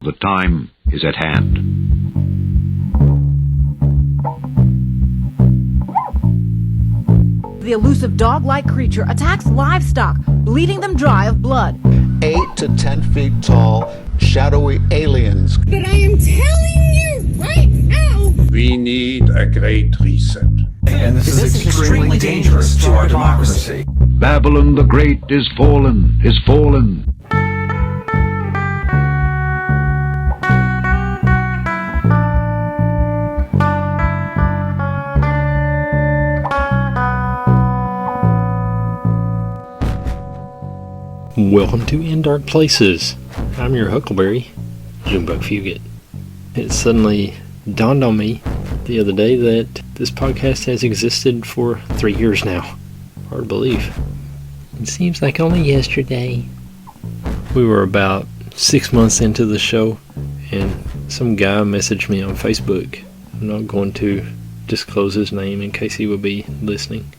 The time is at hand. The elusive dog-like creature attacks livestock, bleeding them dry of blood. 8 to 10 feet tall, shadowy aliens. But I am telling you right now, we need a great reset. And this is extremely dangerous to our democracy. Babylon the Great is fallen, is fallen. Welcome to In Dark Places. I'm your Huckleberry, Junebug Fugit. It suddenly dawned on me the other day that this podcast has existed for 3 years now. Hard to believe. It seems like only yesterday. We were about 6 months into the show, and some guy messaged me on Facebook. I'm not going to disclose his name in case he would be listening.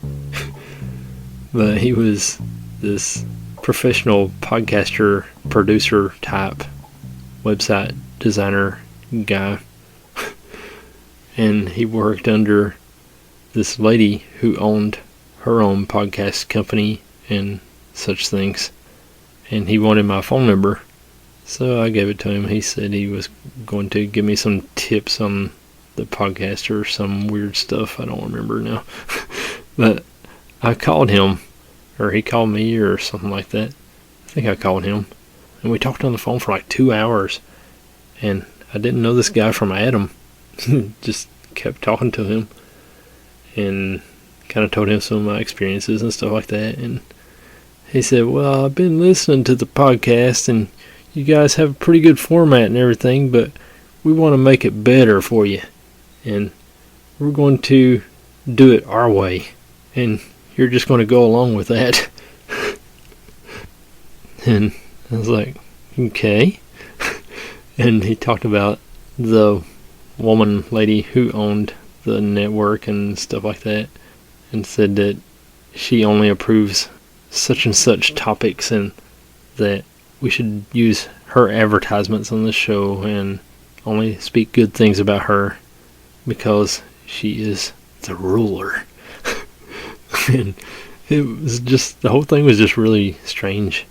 But he was this professional podcaster, producer type, website designer guy. And he worked under this lady who owned her own podcast company and such things. And he wanted my phone number, so I gave it to him. He said he was going to give me some tips on the podcast or some weird stuff. I don't remember now. But I called him, or he called me, or something like that. I think I called him, and we talked on the phone for like 2 hours, and I didn't know this guy from Adam. Just kept talking to him, and kind of told him some of my experiences and stuff like that, and he said, well, I've been listening to the podcast, and you guys have a pretty good format and everything, but we want to make it better for you, and we're going to do it our way, and you're just going to go along with that. And I was like, okay. And he talked about the lady who owned the network and stuff like that, and said that she only approves such and such topics, and that we should use her advertisements on the show and only speak good things about her because she is the ruler. And it was just, the whole thing was just really strange.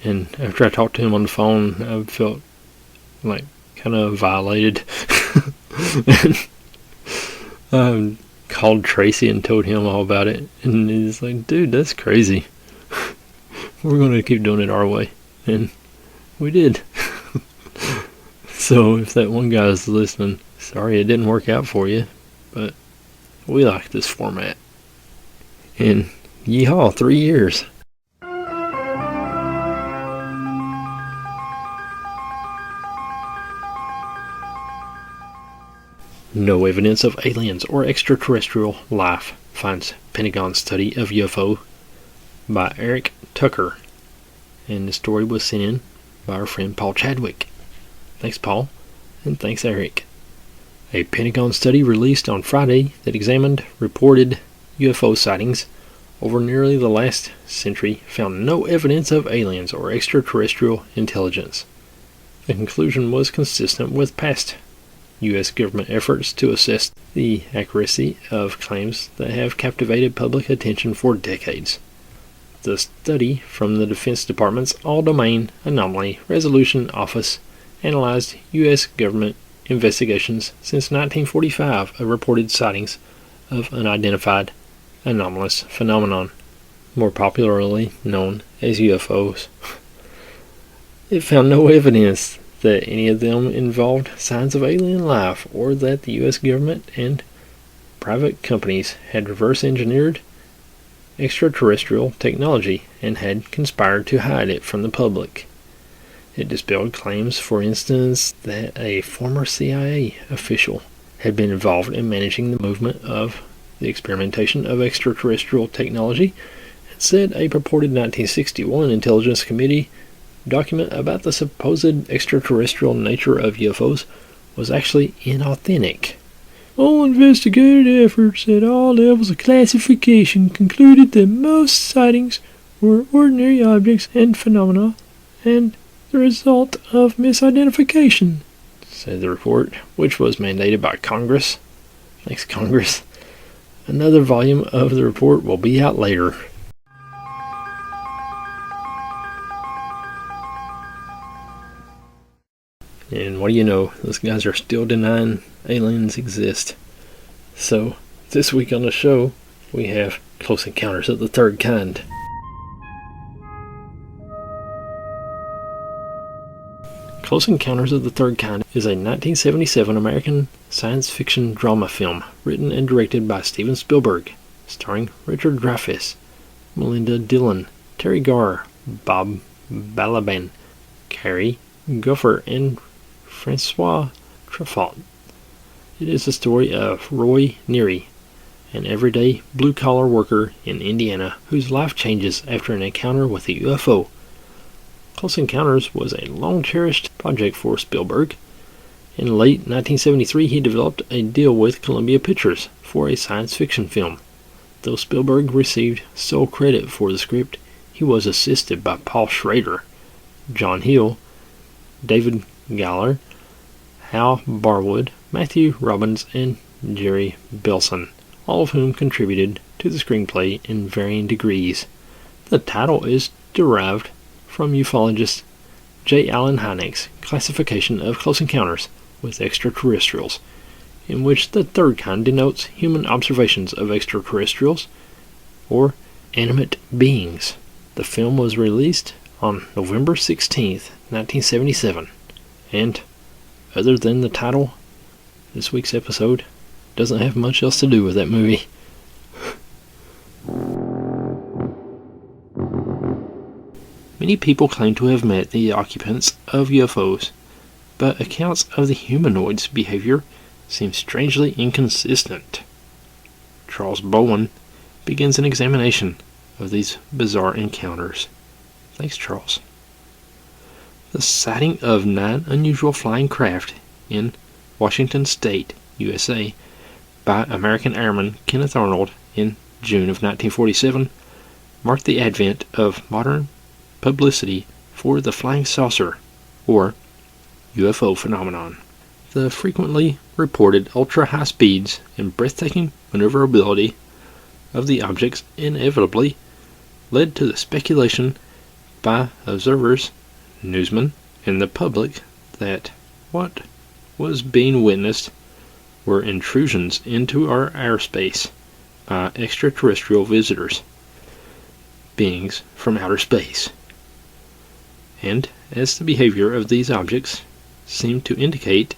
And after I talked to him on the phone, I felt like kind of violated. And I called Tracy and told him all about it, and he's like, dude, that's crazy. We're going to keep doing it our way. And we did. So if that one guy is listening, sorry it didn't work out for you, but we like this format. And yeehaw, 3 years. No evidence of aliens or extraterrestrial life finds Pentagon study of UFO by Eric Tucker. And the story was sent in by our friend Paul Chadwick. Thanks, Paul, and thanks, Eric. A Pentagon study released on Friday that examined reported UFO sightings over nearly the last century found no evidence of aliens or extraterrestrial intelligence. The conclusion was consistent with past U.S. government efforts to assess the accuracy of claims that have captivated public attention for decades. The study from the Defense Department's All-Domain Anomaly Resolution Office analyzed U.S. government investigations since 1945 of reported sightings of unidentified anomalous phenomenon, more popularly known as UFOs. It found no evidence that any of them involved signs of alien life, or that the U.S. government and private companies had reverse engineered extraterrestrial technology and had conspired to hide it from the public. It dispelled claims, for instance, that a former CIA official had been involved in managing the movement of the experimentation of extraterrestrial technology, and said a purported 1961 Intelligence Committee document about the supposed extraterrestrial nature of UFOs was actually inauthentic. All investigated efforts at all levels of classification concluded that most sightings were ordinary objects and phenomena, and the result of misidentification, said the report, which was mandated by Congress. Thanks, Congress. Another volume of the report will be out later. And what do you know, those guys are still denying aliens exist. So, this week on the show, we have Close Encounters of the Third Kind. Close Encounters of the Third Kind is a 1977 American science fiction drama film written and directed by Steven Spielberg, starring Richard Dreyfuss, Melinda Dillon, Terry Garr, Bob Balaban, Carrie Gopher, and Francois Truffaut. It is the story of Roy Neary, an everyday blue-collar worker in Indiana whose life changes after an encounter with a UFO. Close Encounters was a long-cherished project for Spielberg. In late 1973, he developed a deal with Columbia Pictures for a science fiction film. Though Spielberg received sole credit for the script, he was assisted by Paul Schrader, John Hill, David Galler, Hal Barwood, Matthew Robbins, and Jerry Belson, all of whom contributed to the screenplay in varying degrees. The title is derived from ufologist J. Allen Hynek's classification of close encounters with extraterrestrials, in which the third kind denotes human observations of extraterrestrials or animate beings. The film was released on November 16th, 1977, and other than the title, this week's episode doesn't have much else to do with that movie. Many people claim to have met the occupants of UFOs, but accounts of the humanoids' behavior seem strangely inconsistent. Charles Bowen begins an examination of these bizarre encounters. Thanks, Charles. The sighting of 9 unusual flying craft in Washington State, USA, by American airman Kenneth Arnold in June of 1947 marked the advent of modern publicity for the flying saucer, or UFO phenomenon. The frequently reported ultra-high speeds and breathtaking maneuverability of the objects inevitably led to the speculation by observers, newsmen, and the public that what was being witnessed were intrusions into our airspace by extraterrestrial visitors, beings from outer space. And as the behavior of these objects seemed to indicate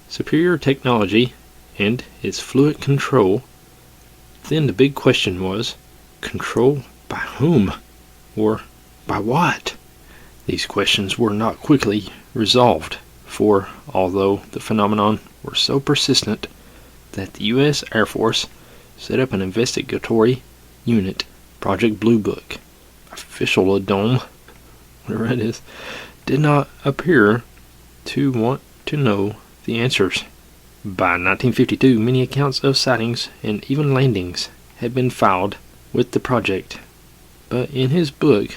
superior technology and its fluid control, then the big question was, control by whom? Or by what? These questions were not quickly resolved, for although the phenomenon were so persistent that the U.S. Air Force set up an investigatory unit, Project Blue Book, official dome, whatever it is, did not appear to want to know the answers. By 1952, many accounts of sightings and even landings had been filed with the project, but in his book,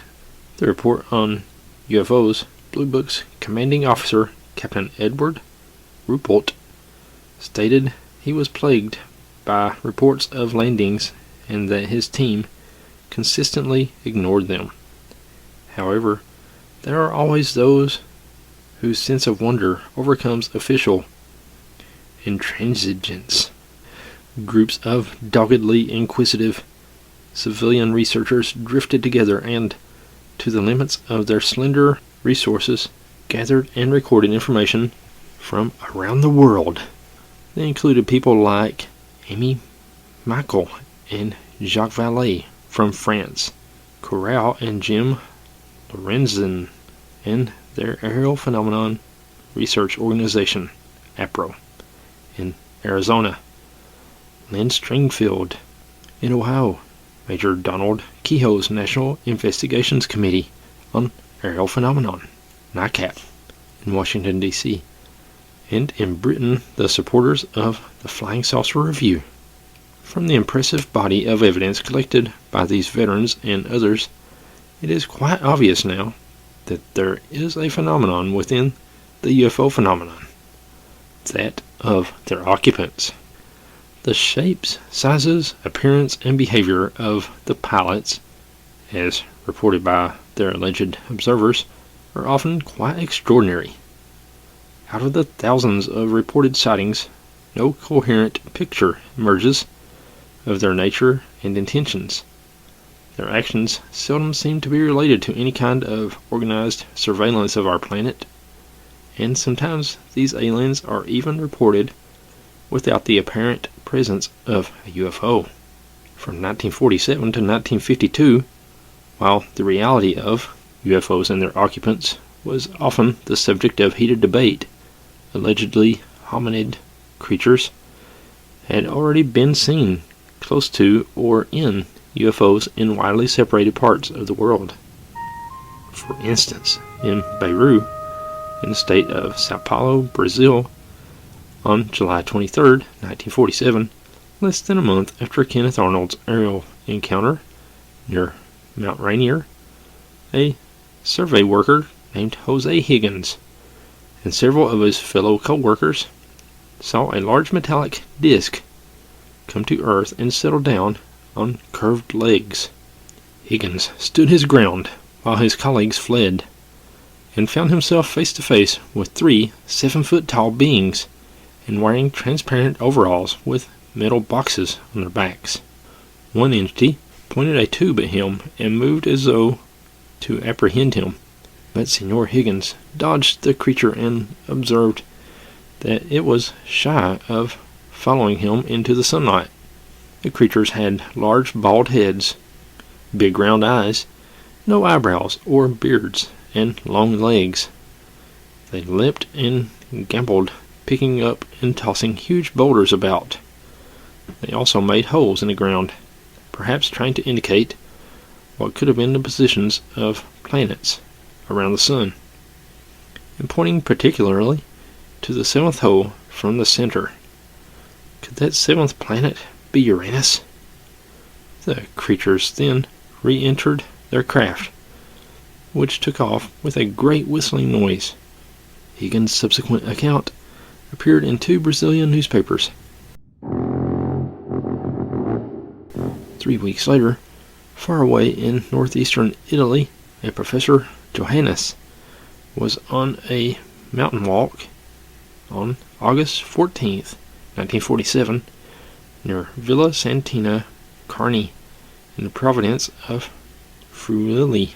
The Report on UFOs, Blue Book's commanding officer, Captain Edward Ruppelt, stated he was plagued by reports of landings and that his team consistently ignored them. However, there are always those whose sense of wonder overcomes official intransigence. Groups of doggedly inquisitive civilian researchers drifted together and, to the limits of their slender resources, gathered and recorded information from around the world. They included people like Amy Michael and Jacques Vallée from France, Corral and Jim Lorenzen, and their Aerial Phenomenon Research Organization, APRO, in Arizona, Lynn Stringfield in Ohio, Major Donald Kehoe's National Investigations Committee on Aerial Phenomenon, NICAP, in Washington, D.C., and in Britain, the supporters of the Flying Saucer Review. From the impressive body of evidence collected by these veterans and others, it is quite obvious now that there is a phenomenon within the UFO phenomenon, that of their occupants. The shapes, sizes, appearance, and behavior of the pilots, as reported by their alleged observers, are often quite extraordinary. Out of the thousands of reported sightings, no coherent picture emerges of their nature and intentions. Their actions seldom seem to be related to any kind of organized surveillance of our planet, and sometimes these aliens are even reported without the apparent presence of a UFO. From 1947 to 1952, while the reality of UFOs and their occupants was often the subject of heated debate, allegedly hominid creatures had already been seen close to or in UFOs in widely separated parts of the world. For instance, in Beirut, in the state of Sao Paulo, Brazil, on July 23, 1947, less than a month after Kenneth Arnold's aerial encounter near Mount Rainier, a survey worker named Jose Higgins and several of his fellow co-workers saw a large metallic disc come to Earth and settle down on curved legs. Higgins stood his ground while his colleagues fled, and found himself face to face with 3 7-foot-tall beings and wearing transparent overalls with metal boxes on their backs. One entity pointed a tube at him and moved as though to apprehend him, but Senor Higgins dodged the creature and observed that it was shy of following him into the sunlight. The creatures had large bald heads, big round eyes, no eyebrows or beards, and long legs. They leapt and gamboled, picking up and tossing huge boulders about. They also made holes in the ground, perhaps trying to indicate what could have been the positions of planets around the sun, and pointing particularly to the 7th hole from the center. Could that 7th planet be Uranus? The creatures then re-entered their craft, which took off with a great whistling noise. Higgins' subsequent account appeared in 2 Brazilian newspapers. 3 weeks later, far away in northeastern Italy, a Professor Johannes was on a mountain walk on August 14th, 1947, near Villa Santina Carni in the province of Friuli.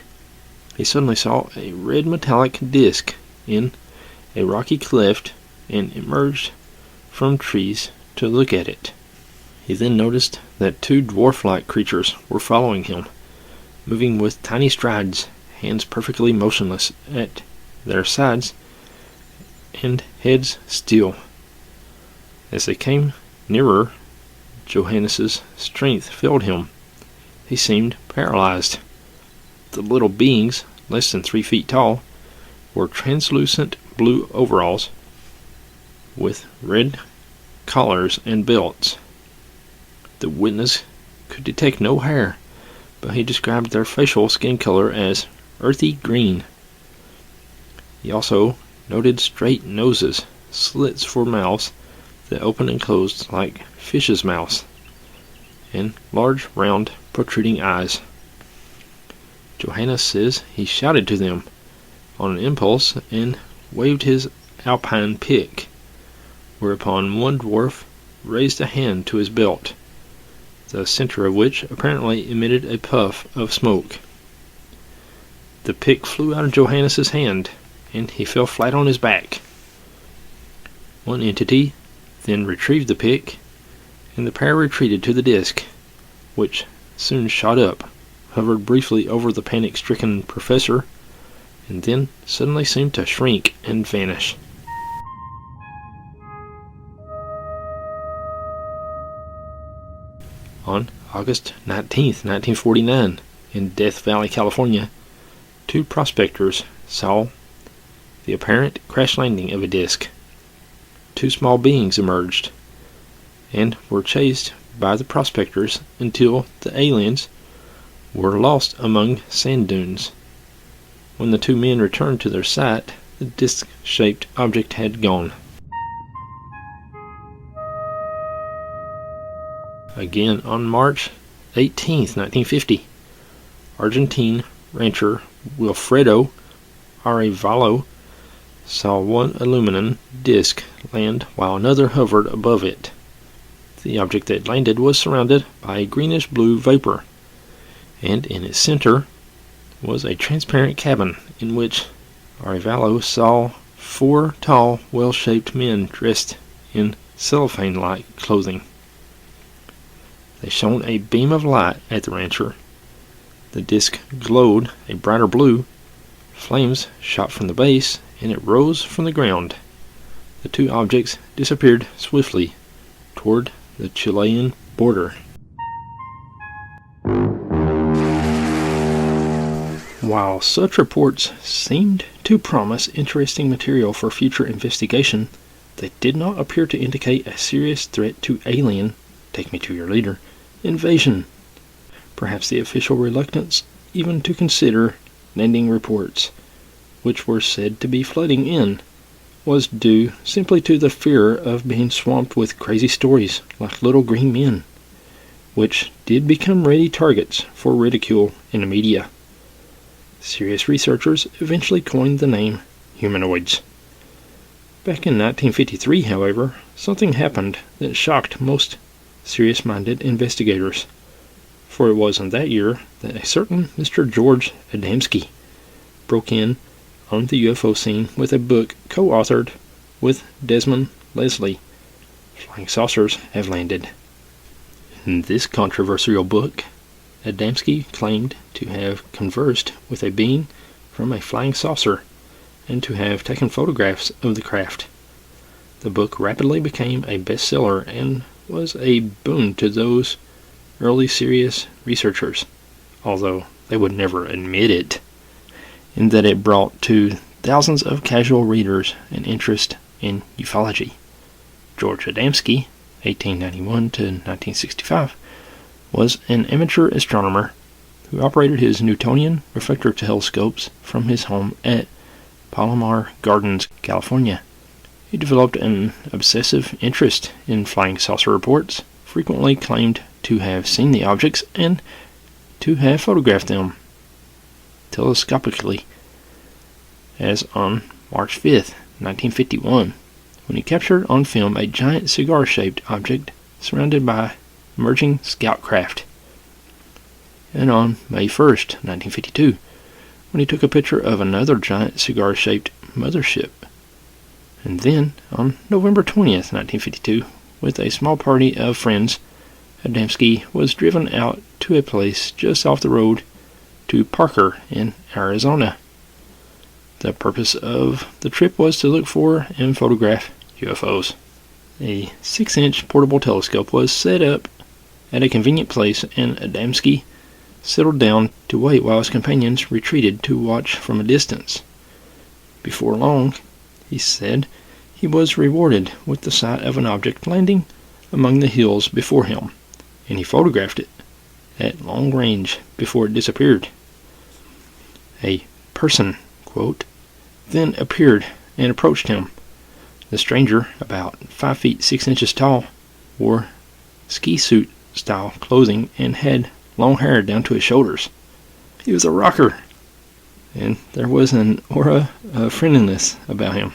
He suddenly saw a red metallic disc in a rocky cleft and emerged from trees to look at it. He then noticed that 2 dwarf-like creatures were following him, moving with tiny strides, hands perfectly motionless at their sides and heads still. As they came nearer, Johannes's strength failed him. He seemed paralyzed. The little beings, less than 3 feet tall, wore translucent blue overalls with red collars and belts. The witness could detect no hair, but he described their facial skin color as earthy green. He also noted straight noses, slits for mouths that opened and closed like fish's mouths, and large, round, protruding eyes. Johannes says he shouted to them on an impulse and waved his alpine pick, whereupon one dwarf raised a hand to his belt, the center of which apparently emitted a puff of smoke. The pick flew out of Johannes's hand, and he fell flat on his back. One entity then retrieved the pick, and the pair retreated to the disc, which soon shot up, hovered briefly over the panic-stricken professor, and then suddenly seemed to shrink and vanish. On August 19, 1949, in Death Valley, California, 2 prospectors saw the apparent crash landing of a disc. 2 small beings emerged and were chased by the prospectors until the aliens were lost among sand dunes. When the two men returned to their site, the disc-shaped object had gone. Again, on March 18, 1950, Argentine rancher Wilfredo Arevalo saw one aluminum disc land while another hovered above it. The object that landed was surrounded by a greenish-blue vapor, and in its center was a transparent cabin in which Arevalo saw 4 tall, well-shaped men dressed in cellophane-like clothing. They shone a beam of light at the rancher. The disc glowed a brighter blue. Flames shot from the base, and it rose from the ground. The two objects disappeared swiftly toward the Chilean border. While such reports seemed to promise interesting material for future investigation, they did not appear to indicate a serious threat to alien, take me to your leader, invasion. Perhaps the official reluctance even to consider landing reports, which were said to be flooding in, was due simply to the fear of being swamped with crazy stories like Little Green Men, which did become ready targets for ridicule in the media. Serious researchers eventually coined the name humanoids. Back in 1953, however, something happened that shocked most serious-minded investigators, for it was in that year that a certain Mr. George Adamski broke in on the UFO scene with a book co-authored with Desmond Leslie, Flying Saucers Have Landed. In this controversial book, Adamski claimed to have conversed with a being from a flying saucer and to have taken photographs of the craft. The book rapidly became a bestseller and was a boon to those early serious researchers, although they would never admit it, in that it brought to thousands of casual readers an interest in ufology. George Adamski, 1891 to 1965, was an amateur astronomer who operated his Newtonian reflector telescopes from his home at Palomar Gardens, California. He developed an obsessive interest in flying saucer reports, frequently claimed to have seen the objects and to have photographed them telescopically, as on March 5th, 1951, when he captured on film a giant cigar-shaped object surrounded by emerging scout craft, and on May 1st, 1952, when he took a picture of another giant cigar-shaped mothership. And then, on November 20th, 1952, with a small party of friends, Adamski was driven out to a place just off the road to Parker in Arizona. The purpose of the trip was to look for and photograph UFOs. A 6-inch portable telescope was set up at a convenient place, and Adamski settled down to wait while his companions retreated to watch from a distance. Before long, he said, he was rewarded with the sight of an object landing among the hills before him, and he photographed it at long range before it disappeared. A person, quote, then appeared and approached him. The stranger, about 5 feet 6 inches tall, wore ski suit style clothing and had long hair down to his shoulders. He was a rocker, and there was an aura of friendliness about him.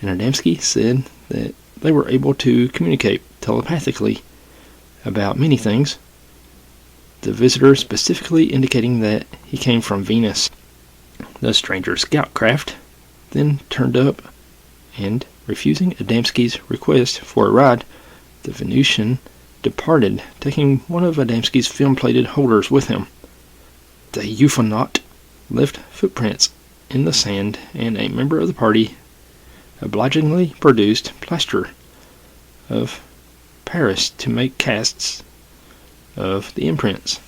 And Adamski said that they were able to communicate telepathically about many things, the visitor specifically indicating that he came from Venus. The stranger's scout craft then turned up, and refusing Adamski's request for a ride, the Venusian departed, taking one of Adamski's film-plated holders with him. The ufonaut left footprints in the sand, and a member of the party obligingly produced plaster of Paris to make casts of the imprints.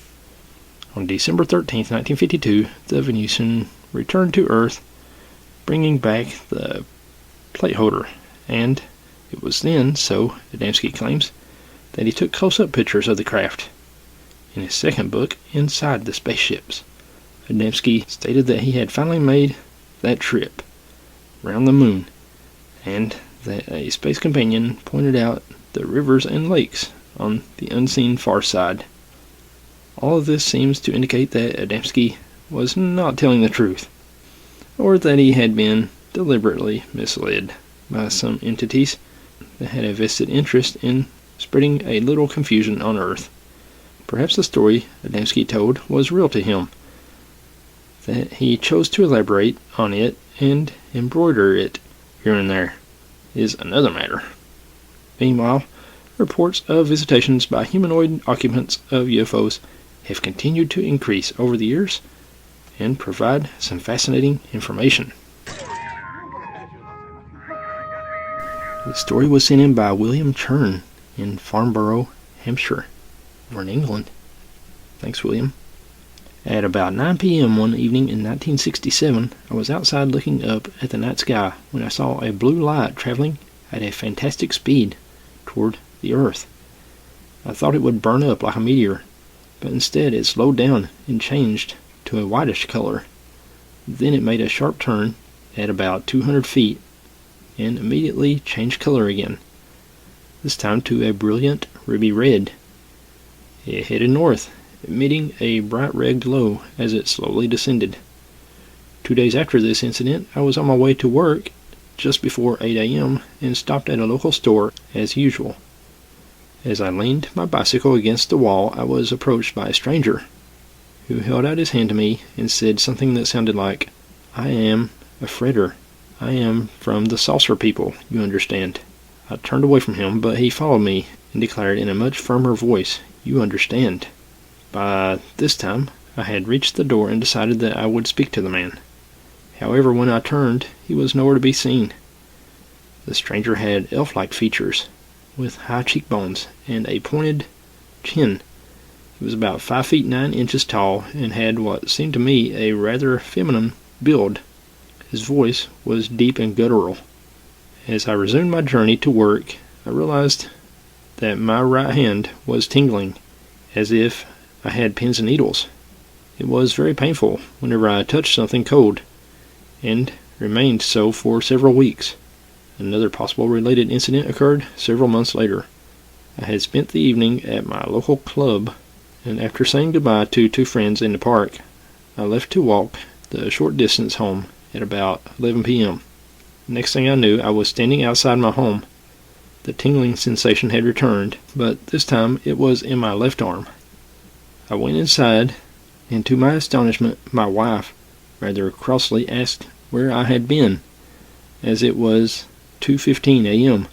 On December 13th, 1952, the Venusian returned to Earth, bringing back the plate holder, and it was then, so Adamski claims, that he took close-up pictures of the craft. In his second book, Inside the Spaceships, Adamski stated that he had finally made that trip around the moon, and that a space companion pointed out the rivers and lakes on the unseen far side. All of this seems to indicate that Adamski was not telling the truth, or that he had been deliberately misled by some entities that had a vested interest in spreading a little confusion on Earth. Perhaps the story Adamski told was real to him. That he chose to elaborate on it and embroider it here and there is another matter. Meanwhile, reports of visitations by humanoid occupants of UFOs have continued to increase over the years and provide some fascinating information. The story was sent in by William Churn in Farnborough, Hampshire, or in England. Thanks, William. At about 9 p.m. one evening in 1967, I was outside looking up at the night sky when I saw a blue light traveling at a fantastic speed toward the Earth. I thought it would burn up like a meteor, but instead it slowed down and changed to a whitish color. Then it made a sharp turn at about 200 feet and immediately changed color again, this time to a brilliant ruby red. It headed north, emitting a bright red glow as it slowly descended. 2 days after this incident, I was on my way to work just before 8 a.m. and stopped at a local store as usual. As I leaned my bicycle against the wall, I was approached by a stranger who held out his hand to me and said something that sounded like, "I am a Fredder. I am from the saucer people, you understand." I turned away from him, but he followed me and declared in a much firmer voice, "You understand." By this time, I had reached the door and decided that I would speak to the man. However, when I turned, he was nowhere to be seen. The stranger had elf-like features, with high cheekbones and a pointed chin. He was about 5 feet 9 inches tall and had what seemed to me a rather feminine build. His voice was deep and guttural. As I resumed my journey to work, I realized that my right hand was tingling, as if I had pins and needles. It was very painful whenever I touched something cold, and remained so for several weeks. Another possible related incident occurred several months later. I had spent the evening at my local club, and after saying goodbye to 2 friends in the park, I left to walk the short distance home at about 11 p.m. Next thing I knew, I was standing outside my home. The tingling sensation had returned, but this time it was in my left arm. I went inside, and to my astonishment, my wife rather crossly asked where I had been, as it was 2:15 a.m.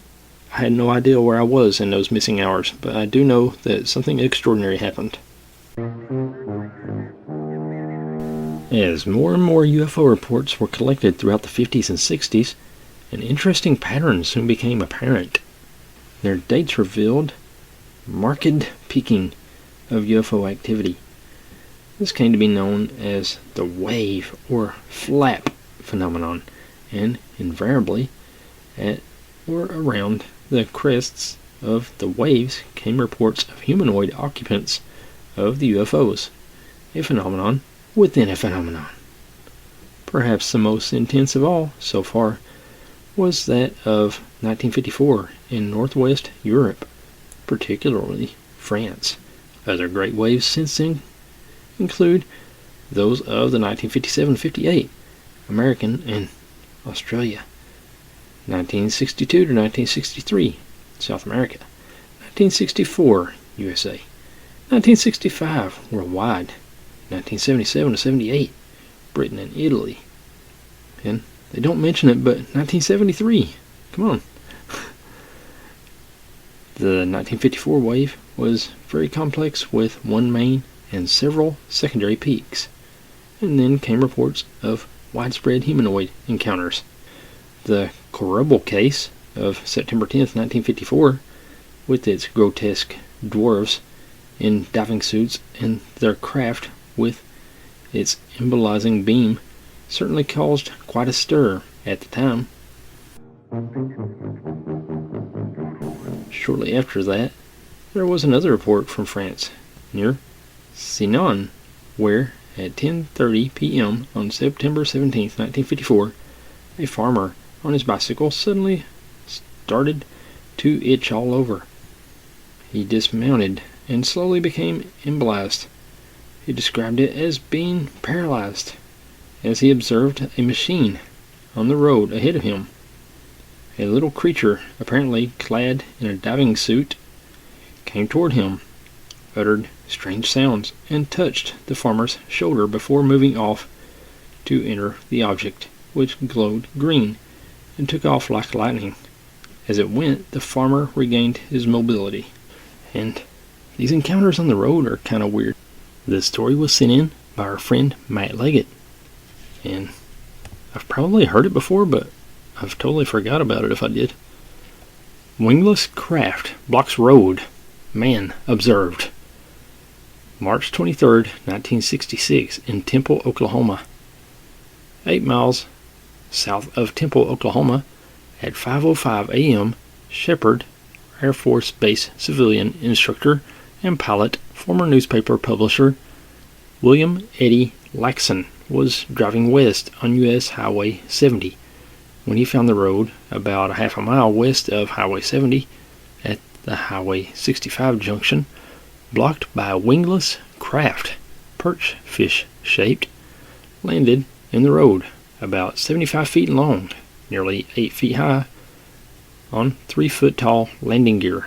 I had no idea where I was in those missing hours, but I do know that something extraordinary happened. As more and more UFO reports were collected throughout the 50s and 60s, an interesting pattern soon became apparent. Their dates revealed marked peaking of UFO activity. This came to be known as the wave or flap phenomenon, and invariably at or around the crests of the waves came reports of humanoid occupants of the UFOs, a phenomenon within a phenomenon. Perhaps the most intense of all so far was that of 1954 in northwest Europe, particularly France. Other great waves since then include those of the 1957-58 American and Australia, 1962 to 1963 South America, 1964 USA, 1965 worldwide, 1977 to 78 Britain and Italy, and they don't mention it, but 1973, come on. The 1954 wave was very complex with one main and several secondary peaks, and then came reports of widespread humanoid encounters. The Corrubble case of September 10th, 1954, with its grotesque dwarves in diving suits and their craft with its embolizing beam, certainly caused quite a stir at the time. Shortly after that, there was another report from France, near Sinon, where At 10:30 p.m. on September 17, 1954, a farmer on his bicycle suddenly started to itch all over. He dismounted and slowly became immobilized. He described it as being paralyzed as he observed a machine on the road ahead of him. A little creature, apparently clad in a diving suit, came toward him, uttered strange sounds, and touched the farmer's shoulder before moving off to enter the object, which glowed green and took off like lightning. As it went, the farmer regained his mobility. And these encounters on the road are kind of weird. This story was sent in by our friend Matt Leggett, and I've probably heard it before, but I've totally forgot about it if I did. Wingless craft blocks road. Man observed. March 23rd, 1966, in Temple, Oklahoma. 8 miles south of Temple, Oklahoma, at 5:05 a.m., Shepherd, Air Force Base civilian instructor and pilot, former newspaper publisher, William Eddie Laxon, was driving west on U.S. Highway 70 when he found the road about a half a mile west of Highway 70 at the Highway 65 junction blocked by a wingless craft, perch fish shaped, landed in the road about 75 feet long, nearly 8 feet high, on 3-foot tall landing gear,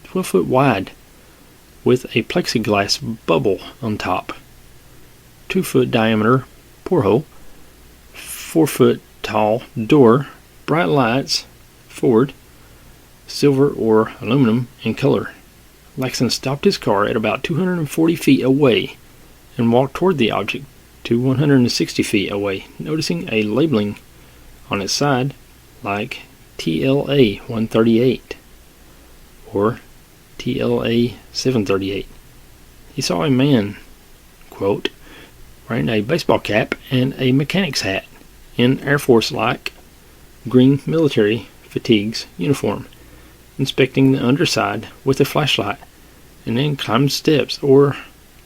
12 foot wide, with a plexiglass bubble on top, 2-foot diameter porthole, 4-foot tall door, bright lights, forward, silver or aluminum in color. Laxon stopped his car at about 240 feet away and walked toward the object to 160 feet away, noticing a labeling on its side like TLA 138 or TLA 738. He saw a man, quote, wearing a baseball cap and a mechanic's hat in Air Force-like green military fatigues uniform, inspecting the underside with a flashlight, and then climbed steps or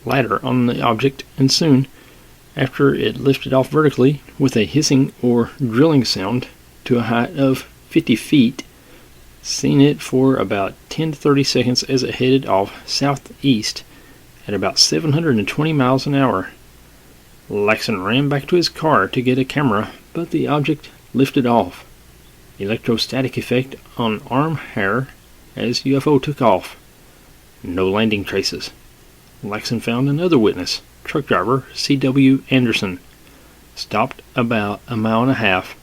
ladder on the object, and soon after it lifted off vertically with a hissing or drilling sound to a height of 50 feet, seen it for about 10 to 30 seconds as it headed off southeast at about 720 miles an hour. Laxon ran back to his car to get a camera, but the object lifted off. Electrostatic effect on arm hair as UFO took off. No landing traces. Laxon found another witness, truck driver C.W. Anderson, stopped about a mile and a half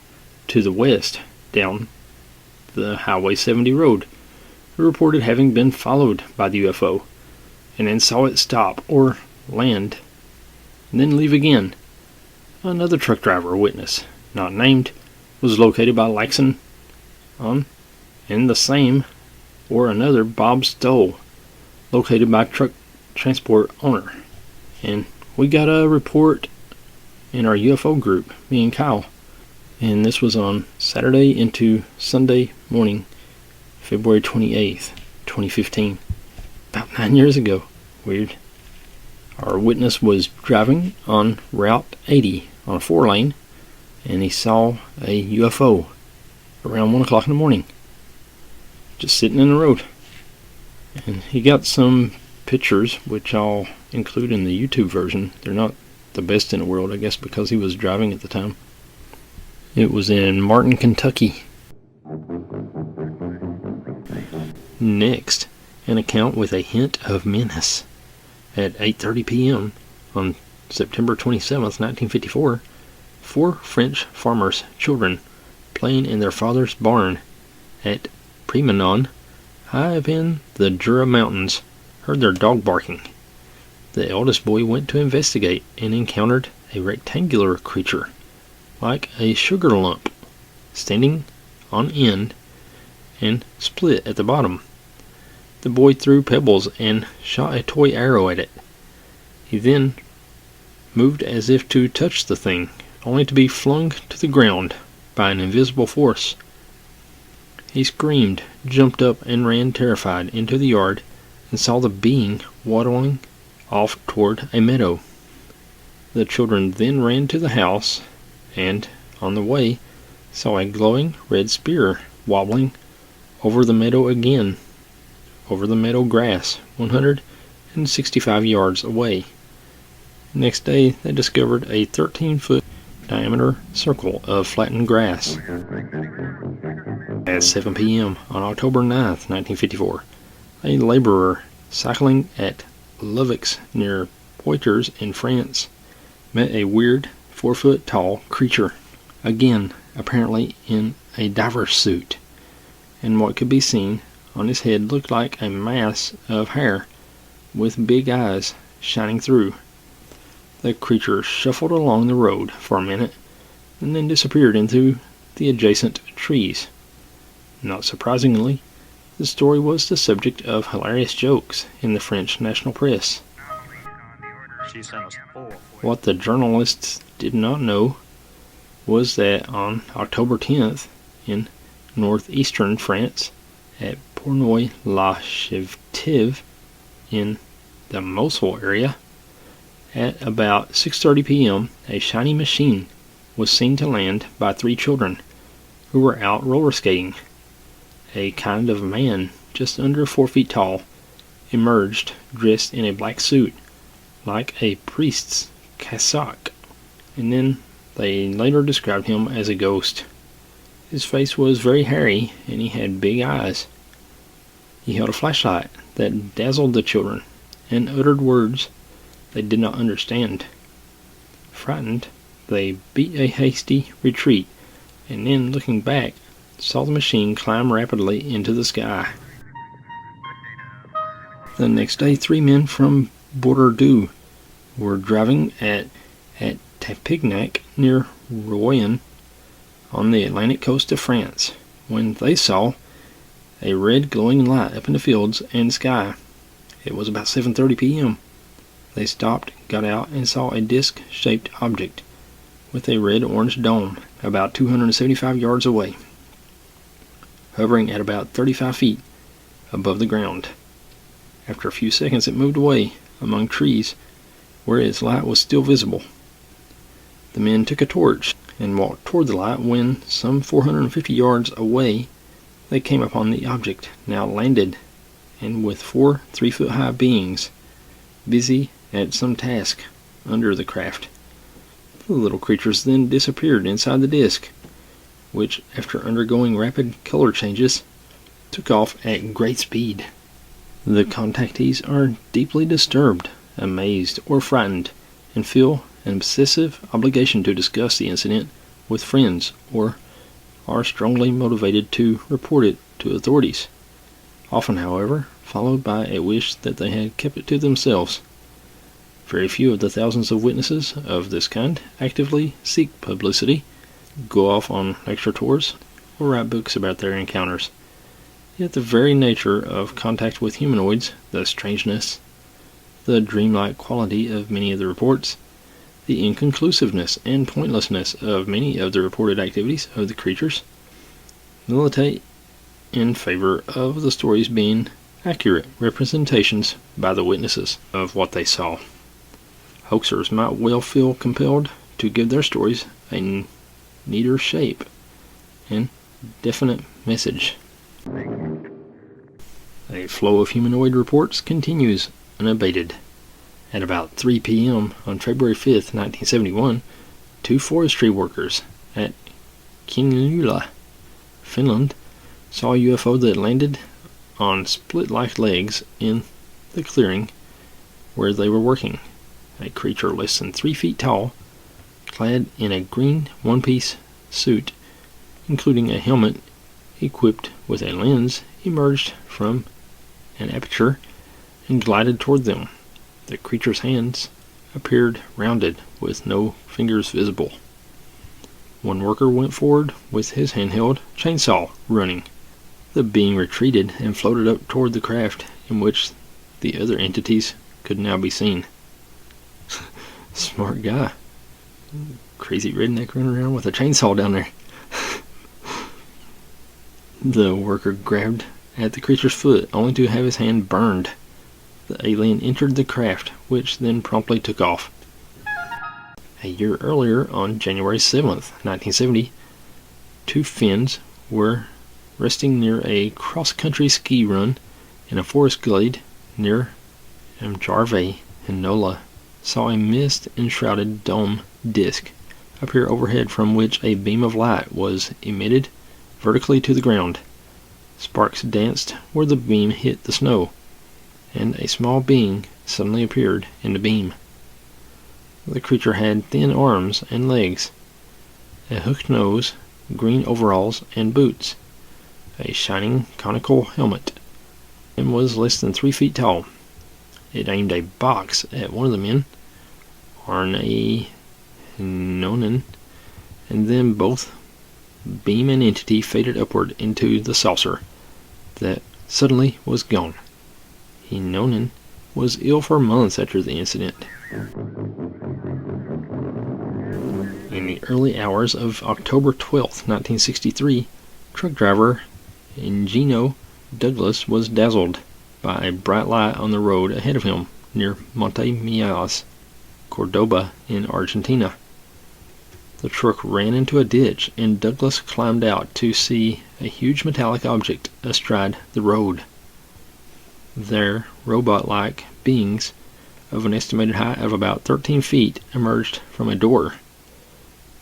to the west down the Highway 70 road, who reported having been followed by the UFO, and then saw it stop or land and then leave again. Another truck driver witness, not named, was located by Laxon on in the same or another Bob Stoll, located by truck transport owner. And we got a report in our UFO group, me and Kyle, and this was on Saturday into Sunday morning, February 28th, 2015, about 9 years ago. Weird. Our witness was driving on Route 80 on a 4-lane, and he saw a UFO around 1 o'clock in the morning, just sitting in the road. And he got some pictures, which I'll include in the YouTube version. They're not the best in the world, I guess, because he was driving at the time. It was in Martin, Kentucky. Next, an account with a hint of menace. At 8:30 p.m. on September 27th, 1954, 4 French farmers' children playing in their father's barn at Prémenon, high up in the Jura Mountains, heard their dog barking. The eldest boy went to investigate and encountered a rectangular creature, like a sugar lump, standing on end and split at the bottom. The boy threw pebbles and shot a toy arrow at it. He then moved as if to touch the thing, only to be flung to the ground by an invisible force. He screamed, jumped up, and ran terrified into the yard and saw the being waddling off toward a meadow. The children then ran to the house and, on the way, saw a glowing red spear wobbling over the meadow again, over the meadow grass, 165 yards away. Next day, they discovered a 13-foot diameter circle of flattened grass. At 7 p.m. on October 9th, 1954, a laborer cycling at Louvix near Poitiers in France met a weird 4-foot-tall creature, again apparently in a diver's suit, and what could be seen on his head looked like a mass of hair with big eyes shining through. The creature shuffled along the road for a minute and then disappeared into the adjacent trees. Not surprisingly, the story was the subject of hilarious jokes in the French national press. What the journalists did not know was that on October 10th, in northeastern France, at Pornoy-la-Chevetive, in the Mosul area, at about 6:30 p.m., a shiny machine was seen to land by 3 children who were out roller skating. A kind of man, just under 4 feet tall, emerged dressed in a black suit, like a priest's cassock, and then they later described him as a ghost. His face was very hairy, and he had big eyes. He held a flashlight that dazzled the children, and uttered words they did not understand. Frightened, they beat a hasty retreat, and then, looking back, saw the machine climb rapidly into the sky. The next day, 3 men from Bordeaux were driving at Tapignac near Rouen on the Atlantic coast of France when they saw a red glowing light up in the fields and sky. It was about 7:30 p.m. They stopped, got out, and saw a disc-shaped object with a red-orange dome about 275 yards away, hovering at about 35 feet above the ground. After a few seconds, it moved away among trees where its light was still visible. The men took a torch and walked toward the light when, some 450 yards away, they came upon the object, now landed, and with 4 3-foot-high beings busy at some task under the craft. The little creatures then disappeared inside the disc, which, after undergoing rapid color changes, took off at great speed. The contactees are deeply disturbed, amazed, or frightened, and feel an obsessive obligation to discuss the incident with friends, or are strongly motivated to report it to authorities, often, however, followed by a wish that they had kept it to themselves. Very few of the thousands of witnesses of this kind actively seek publicity, go off on lecture tours, or write books about their encounters. Yet the very nature of contact with humanoids, the strangeness, the dreamlike quality of many of the reports, the inconclusiveness and pointlessness of many of the reported activities of the creatures, militate in favor of the stories being accurate representations by the witnesses of what they saw. Hoaxers might well feel compelled to give their stories a neater shape and definite message. A flow of humanoid reports continues unabated. At about 3 p.m. on February 5th, 1971, 2 forestry workers at Kinula, Finland, saw a UFO that landed on split-like legs in the clearing where they were working. A creature less than 3 feet tall, clad in a green one-piece suit, including a helmet equipped with a lens, emerged from an aperture and glided toward them. The creature's hands appeared rounded, with no fingers visible. One worker went forward with his handheld chainsaw running. The being retreated and floated up toward the craft in which the other entities could now be seen. Smart guy. Crazy redneck running around with a chainsaw down there. The worker grabbed at the creature's foot, only to have his hand burned. The alien entered the craft, which then promptly took off. A year earlier, on January 7th, 1970, two Finns were resting near a cross-country ski run in a forest glade near Mjarve and Nola, saw a mist-enshrouded dome disk appear overhead from which a beam of light was emitted vertically to the ground. Sparks danced where the beam hit the snow, and a small being suddenly appeared in the beam. The creature had thin arms and legs, a hooked nose, green overalls and boots, a shining conical helmet, and was less than 3 feet tall. It aimed a box at one of the men, Arne Nonen, and then both beam and entity faded upward into the saucer that suddenly was gone. Nonen was ill for months after the incident. In the early hours of October 12, 1963, truck driver Ingeno Douglas was dazzled by a bright light on the road ahead of him near Monte Mias, Cordoba in Argentina. The truck ran into a ditch, and Douglas climbed out to see a huge metallic object astride the road. There, robot-like beings of an estimated height of about 13 feet emerged from a door.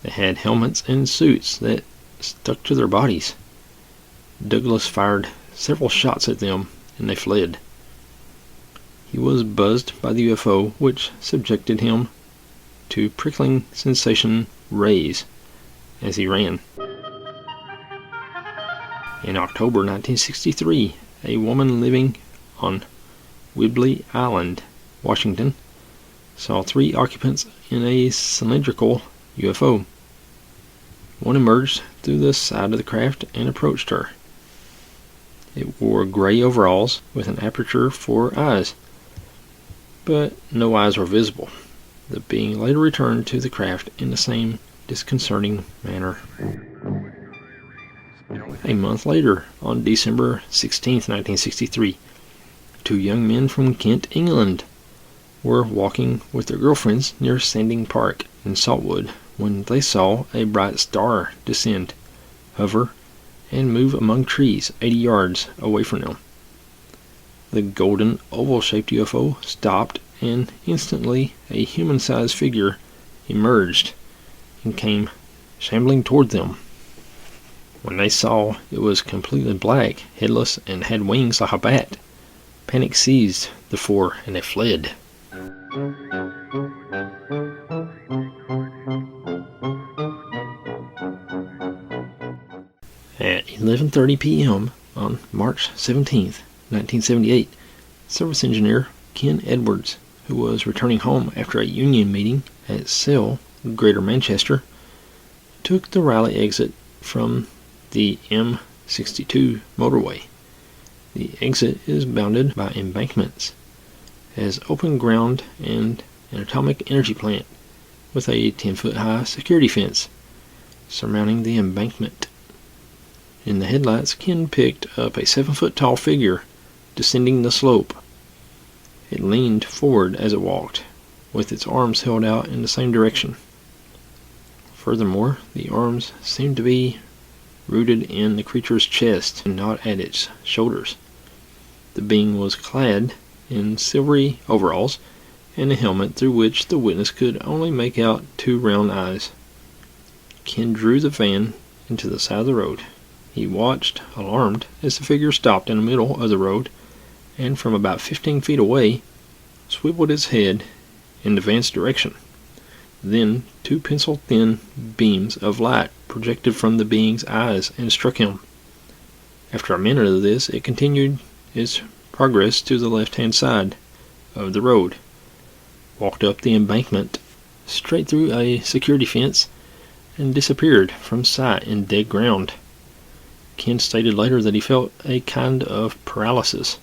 They had helmets and suits that stuck to their bodies. Douglas fired several shots at them, and they fled. He was buzzed by the UFO, which subjected him to prickling sensation rays as he ran. In October 1963, a woman living on Whidbey Island, Washington, saw 3 occupants in a cylindrical UFO. One emerged through the side of the craft and approached her. It wore gray overalls with an aperture for eyes, but no eyes were visible. The being later returned to the craft in the same disconcerting manner. A month later, on December 16, 1963, 2 young men from Kent, England, were walking with their girlfriends near Sanding Park in Saltwood when they saw a bright star descend, hover, and move among trees 80 yards away from them. The golden oval-shaped UFO stopped, and instantly a human-sized figure emerged and came shambling toward them. When they saw it was completely black, headless, and had wings like a bat, panic seized the 4 and they fled. At 11:30 p.m. on March 17, 1978, service engineer Ken Edwards, who was returning home after a union meeting at Sale, Greater Manchester, took the Raleigh exit from the M62 motorway. The exit is bounded by embankments, has open ground and an atomic energy plant with a 10-foot high security fence surmounting the embankment. In the headlights, Ken picked up a 7-foot tall figure descending the slope. It leaned forward as it walked, with its arms held out in the same direction. Furthermore, the arms seemed to be rooted in the creature's chest and not at its shoulders. The being was clad in silvery overalls and a helmet through which the witness could only make out 2 round eyes. Ken drew the van into the side of the road. He watched, alarmed, as the figure stopped in the middle of the road and from about 15 feet away swiveled its head in the van's direction. Then 2 pencil-thin beams of light projected from the being's eyes and struck him. After a minute of this, it continued its progress to the left-hand side of the road, walked up the embankment, straight through a security fence, and disappeared from sight in dead ground. Ken stated later that he felt a kind of paralysis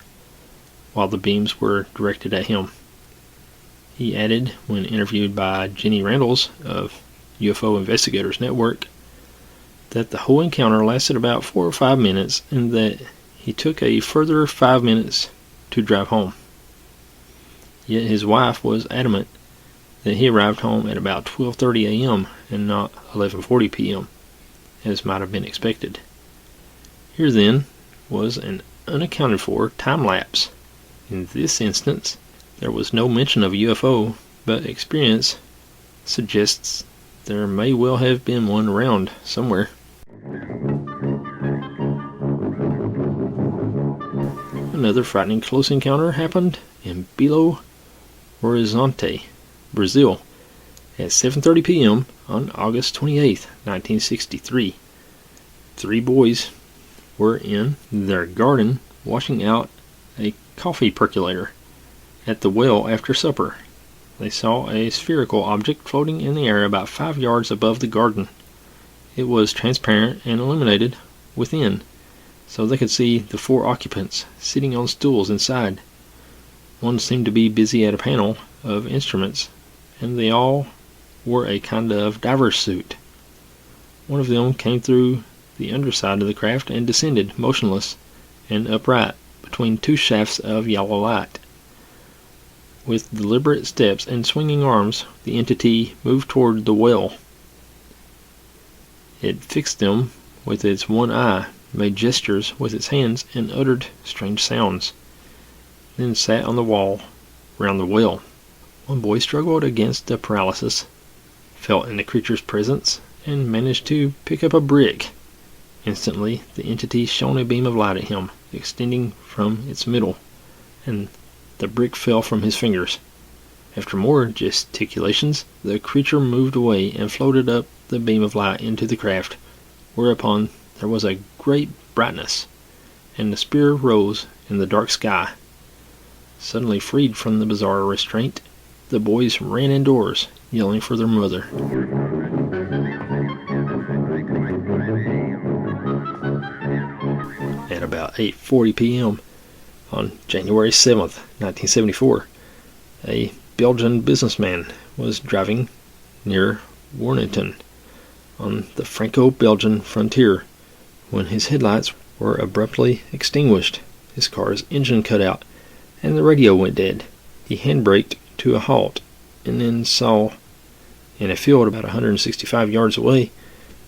while the beams were directed at him. He added, when interviewed by Jenny Randles of UFO Investigators Network, that the whole encounter lasted about 4 or 5 minutes and that he took a further 5 minutes to drive home. Yet his wife was adamant that he arrived home at about 12:30 a.m. and not 11:40 p.m., as might have been expected. Here then was an unaccounted for time lapse. In this instance, there was no mention of a UFO, but experience suggests there may well have been one around somewhere. Another frightening close encounter happened in Belo Horizonte, Brazil, at 7:30 p.m. on August 28, 1963. 3 boys were in their garden washing out a coffee percolator at the well after supper. They saw a spherical object floating in the air about 5 yards above the garden. It was transparent and illuminated within, so they could see the 4 occupants sitting on stools inside. One seemed to be busy at a panel of instruments, and they all wore a kind of diver's suit. One of them came through the underside of the craft and descended, motionless and upright, between 2 shafts of yellow light. With deliberate steps and swinging arms, the entity moved toward the well. It fixed them with its one eye, made gestures with its hands, and uttered strange sounds, then sat on the wall round the well. One boy struggled against the paralysis, felt in the creature's presence, and managed to pick up a brick. Instantly, the entity shone a beam of light at him, extending from its middle, and the brick fell from his fingers. After more gesticulations, the creature moved away and floated up the beam of light into the craft, whereupon there was a great brightness, and the spear rose in the dark sky. Suddenly freed from the bizarre restraint, the boys ran indoors, yelling for their mother. At about 8:40 p.m. on January 7th, 1974, a Belgian businessman was driving near Warneton on the Franco-Belgian frontier when his headlights were abruptly extinguished, his car's engine cut out, and the radio went dead. He handbraked to a halt and then saw, in a field about 165 yards away,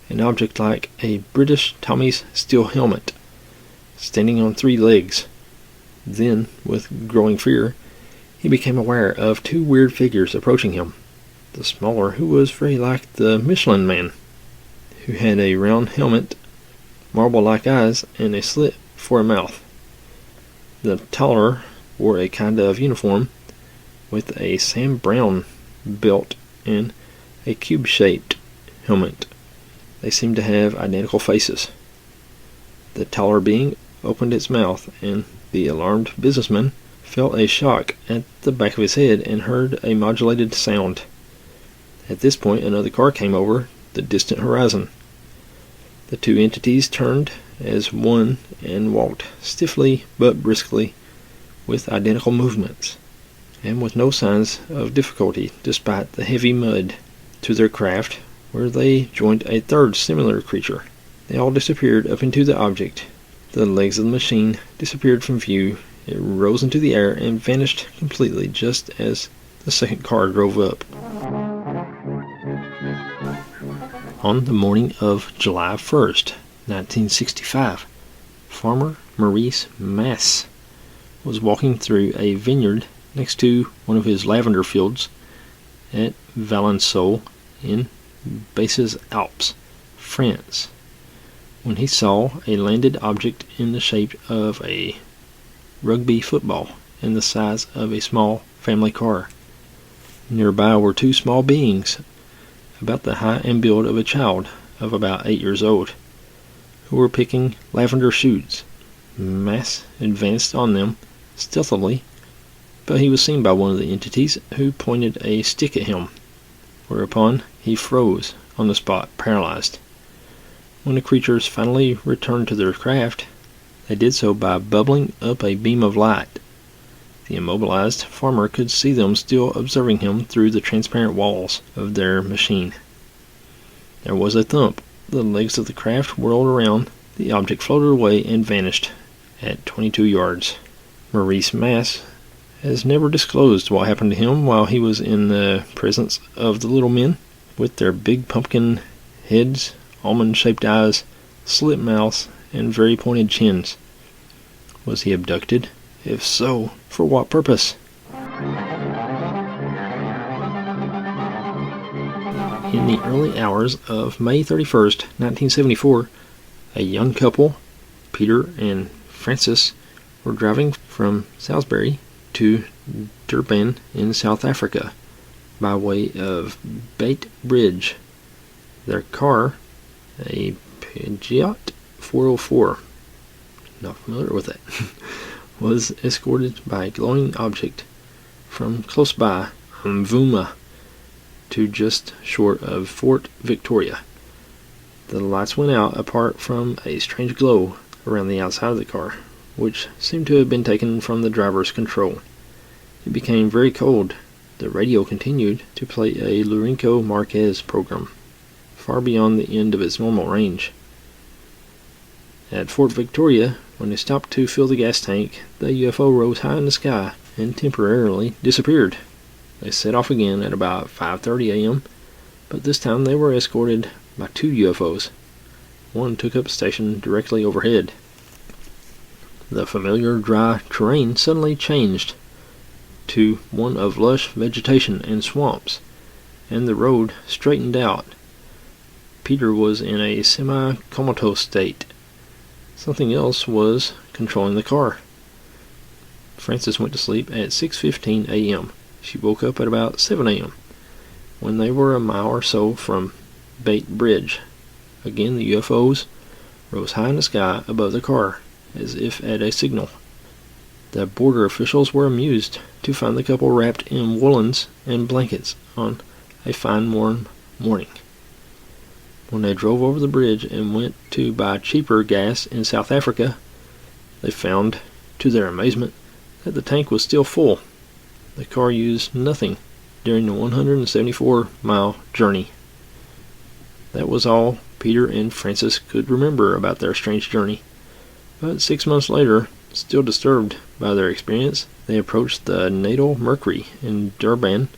an object like a British Tommy's steel helmet, standing on 3 legs. Then, with growing fear, he became aware of 2 weird figures approaching him. The smaller, who was very like the Michelin Man, who had a round helmet, marble-like eyes, and a slit for a mouth. The taller wore a kind of uniform with a Sam Brown belt and a cube-shaped helmet. They seemed to have identical faces. The taller being opened its mouth, and the alarmed businessman felt a shock at the back of his head and heard a modulated sound. At this point, another car came over the distant horizon. The 2 entities turned as one and walked stiffly but briskly, with identical movements, and with no signs of difficulty despite the heavy mud, to their craft, where they joined a 3rd similar creature. They all disappeared up into the object. The legs of the machine disappeared from view. It rose into the air and vanished completely just as the second car drove up. On the morning of July 1st, 1965, farmer Maurice Mass was walking through a vineyard next to one of his lavender fields at Valençon in Basses Alpes, France, when he saw a landed object in the shape of a rugby football and the size of a small family car. Nearby were 2 small beings, about the height and build of a child of about 8 years old, who were picking lavender shoots. Mass advanced on them stealthily, but he was seen by one of the entities, who pointed a stick at him, whereupon he froze on the spot, paralyzed. When the creatures finally returned to their craft, they did so by bubbling up a beam of light. The immobilized farmer could see them still observing him through the transparent walls of their machine. There was a thump. The legs of the craft whirled around. The object floated away and vanished at 22 yards. Maurice Mass has never disclosed what happened to him while he was in the presence of the little men with their big pumpkin heads, almond-shaped eyes, slit mouths, and very pointed chins. Was he abducted? If so, for what purpose? In the early hours of May 31st, 1974, a young couple, Peter and Francis, were driving from Salisbury to Durban in South Africa by way of Beit Bridge. Their car, a Peugeot 404, not familiar with it, was escorted by a glowing object from close by Mvuma to just short of Fort Victoria. The lights went out apart from a strange glow around the outside of the car, which seemed to have been taken from the driver's control. It became very cold. The radio continued to play a Lourenço Marques program, far beyond the end of its normal range. At Fort Victoria, when they stopped to fill the gas tank, the UFO rose high in the sky and temporarily disappeared. They set off again at about 5:30 a.m., but this time they were escorted by 2 UFOs. One took up station directly overhead. The familiar dry terrain suddenly changed to one of lush vegetation and swamps, and the road straightened out. Peter was in a semi-comatose state. Something else was controlling the car. Frances went to sleep at 6:15 a.m. She woke up at about 7 a.m. when they were a mile or so from Beit Bridge. Again, the UFOs rose high in the sky above the car, as if at a signal. The border officials were amused to find the couple wrapped in woolens and blankets on a fine warm morning. When they drove over the bridge and went to buy cheaper gas in South Africa, they found, to their amazement, that the tank was still full. The car used nothing during the 174-mile journey. That was all Peter and Francis could remember about their strange journey. But 6 months later, still disturbed by their experience, they approached the Natal Mercury in Durban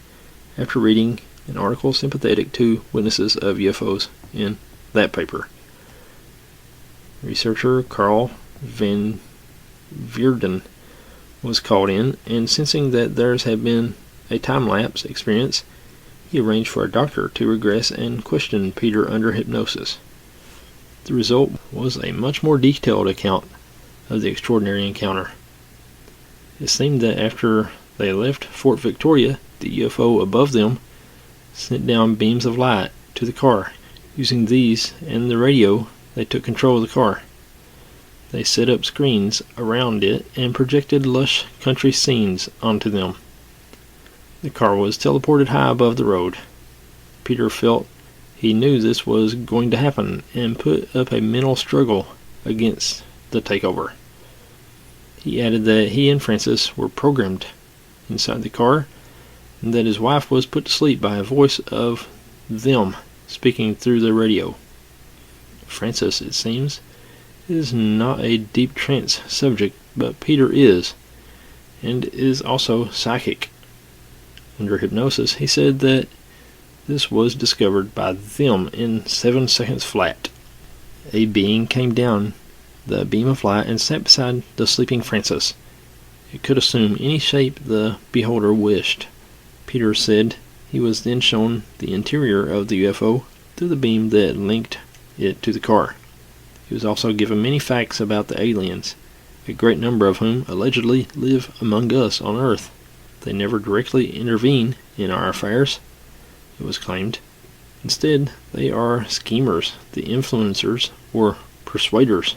after reading an article sympathetic to witnesses of UFOs in that paper. Researcher Carl van Vierden was called in, and sensing that theirs had been a time-lapse experience, he arranged for a doctor to regress and question Peter under hypnosis. The result was a much more detailed account of the extraordinary encounter. It seemed that after they left Fort Victoria, the UFO above them sent down beams of light to the car. Using these and the radio, they took control of the car. They set up screens around it and projected lush country scenes onto them. The car was teleported high above the road. Peter felt he knew this was going to happen and put up a mental struggle against the takeover. He added that he and Francis were programmed inside the car, and that his wife was put to sleep by a voice of them speaking through the radio. Francis, it seems, is not a deep trance subject, but Peter is, and is also psychic. Under hypnosis, he said that this was discovered by them in 7 seconds flat. A being came down the beam of light and sat beside the sleeping Francis. It could assume any shape the beholder wished. Peter said he was then shown the interior of the UFO through the beam that linked it to the car. He was also given many facts about the aliens, a great number of whom allegedly live among us on Earth. They never directly intervene in our affairs, it was claimed. Instead, they are schemers, the influencers, or persuaders.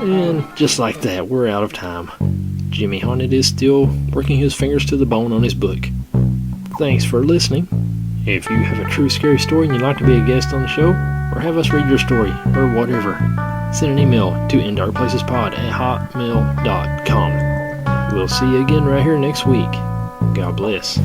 And just like that, we're out of time. Jimmy Haunted is still working his fingers to the bone on his book. Thanks for listening. If you have a true scary story and you'd like to be a guest on the show, or have us read your story, or whatever, send an email to indarkplacespod@hotmail.com. We'll see you again right here next week. God bless.